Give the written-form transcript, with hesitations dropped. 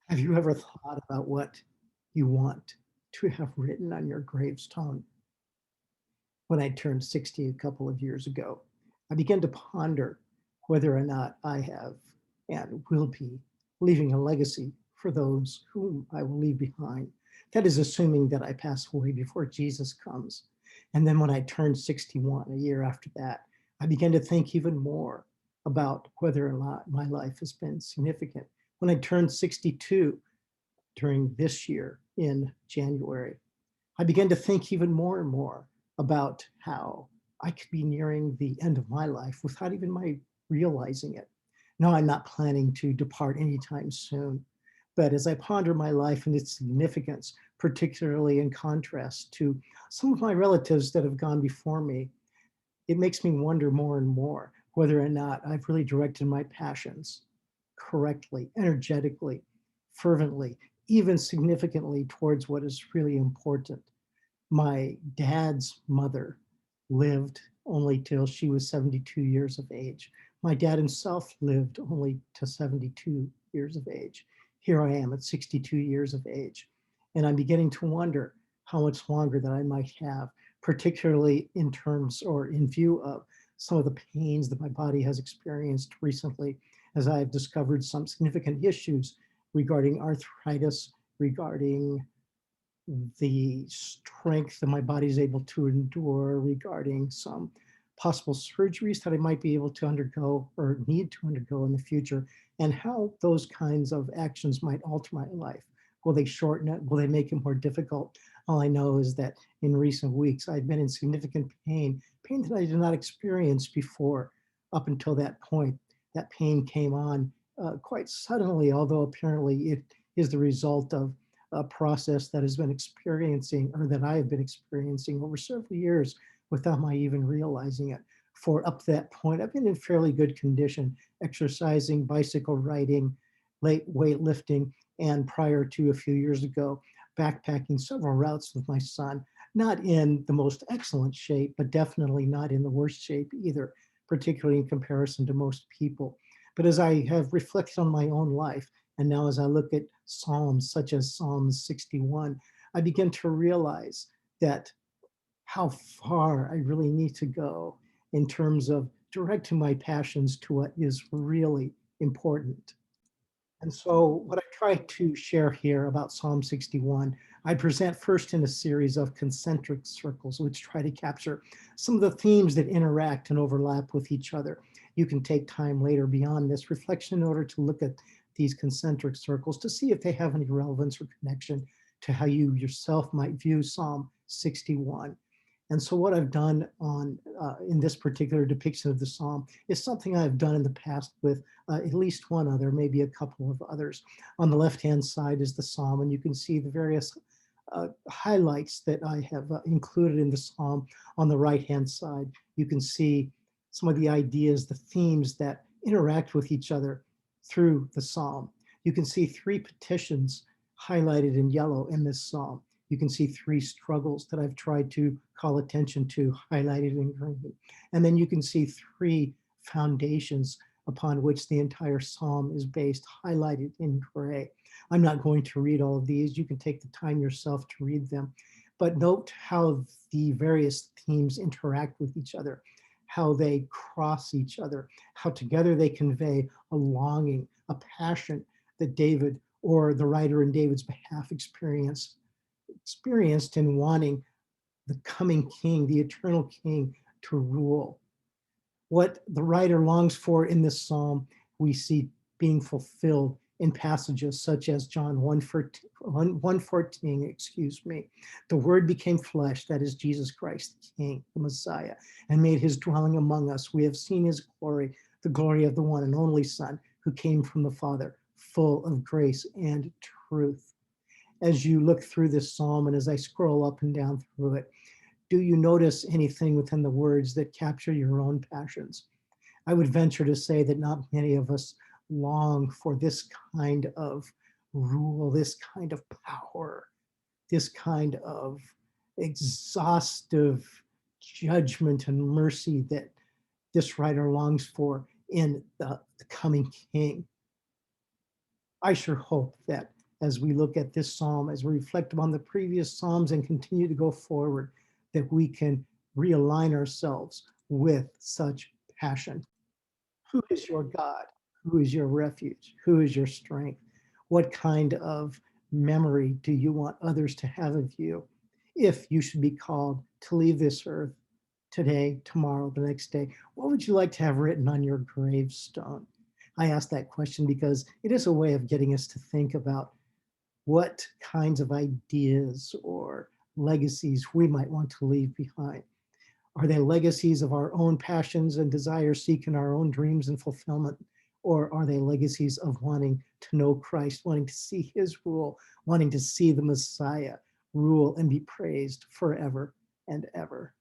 Have you ever thought about what you want to have written on your gravestone? When I turned 60 a couple of years ago, I began to ponder whether or not I have and will be leaving a legacy for those whom I will leave behind. That is assuming that I pass away before Jesus comes. And then when I turned 61, a year after that, I began to think even more about whether or not my life has been significant. When I turned 62, during this year in January, I began to think even more and more about how I could be nearing the end of my life without even my realizing it. No, I'm not planning to depart anytime soon. But as I ponder my life and its significance, particularly in contrast to some of my relatives that have gone before me, it makes me wonder more and more whether or not I've really directed my passions correctly, energetically, fervently, even significantly towards what is really important. My dad's mother lived only till she was 72 years of age. My dad himself lived only to 72 years of age. Here I am at 62 years of age. And I'm beginning to wonder how much longer that I might have, particularly in terms or in view of some of the pains that my body has experienced recently, as I have discovered some significant issues regarding arthritis, regarding the strength that my body is able to endure, regarding some possible surgeries that I might be able to undergo or need to undergo in the future, and how those kinds of actions might alter my life. Will they shorten it? Will they make it more difficult? All I know is that in recent weeks, I've been in significant pain, pain that I did not experience before up until that point. That pain came on quite suddenly, although apparently it is the result of a process that has been experiencing or that I have been experiencing over several years without my even realizing it. For up to that point, I've been in fairly good condition, exercising, bicycle riding, late weightlifting, and prior to a few years ago, backpacking several routes with my son. Not in the most excellent shape, but definitely not in the worst shape either, particularly in comparison to most people. But as I have reflected on my own life, and now, as I look at Psalms such as Psalm 61, I begin to realize that how far I really need to go in terms of directing my passions to what is really important. And so, what I try to share here about Psalm 61, I present first in a series of concentric circles, which try to capture some of the themes that interact and overlap with each other. You can take time later beyond this reflection in order to look at these concentric circles to see if they have any relevance or connection to how you yourself might view Psalm 61. And so, what I've done on in this particular depiction of the psalm is something I've done in the past with at least one other, maybe a couple of others. On the left-hand side is the psalm, and you can see the various highlights that I have included in the psalm. On the right-hand side, you can see some of the ideas, the themes that interact with each other through the psalm. You can see three petitions highlighted in yellow in this psalm. You can see three struggles that I've tried to call attention to, highlighted in green. And then you can see three foundations upon which the entire psalm is based, highlighted in gray. I'm not going to read all of these. You can take the time yourself to read them. But note how the various themes interact with each other, how they cross each other, how together they convey a longing, a passion that David or the writer in David's behalf experienced in wanting the coming king, the eternal king, to rule. What the writer longs for in this psalm, we see being fulfilled in passages such as John 1:14, excuse me. The word became flesh, that is Jesus Christ, the King, the Messiah, and made his dwelling among us. We have seen his glory, the glory of the one and only Son who came from the Father, full of grace and truth. As you look through this psalm and as I scroll up and down through it, do you notice anything within the words that capture your own passions? I would venture to say that not many of us long for this kind of rule, this kind of power, this kind of exhaustive judgment and mercy that this writer longs for in the coming king. I sure hope that as we look at this psalm, as we reflect upon the previous psalms and continue to go forward, that we can realign ourselves with such passion. Who is your God? Who is your refuge? Who is your strength? What kind of memory do you want others to have of you if you should be called to leave this earth today, tomorrow, the next day? What would you like to have written on your gravestone? I ask that question because it is a way of getting us to think about what kinds of ideas or legacies we might want to leave behind. Are they legacies of our own passions and desires, seeking our own dreams and fulfillment? Or are they legacies of wanting to know Christ, wanting to see his rule, wanting to see the Messiah rule and be praised forever and ever?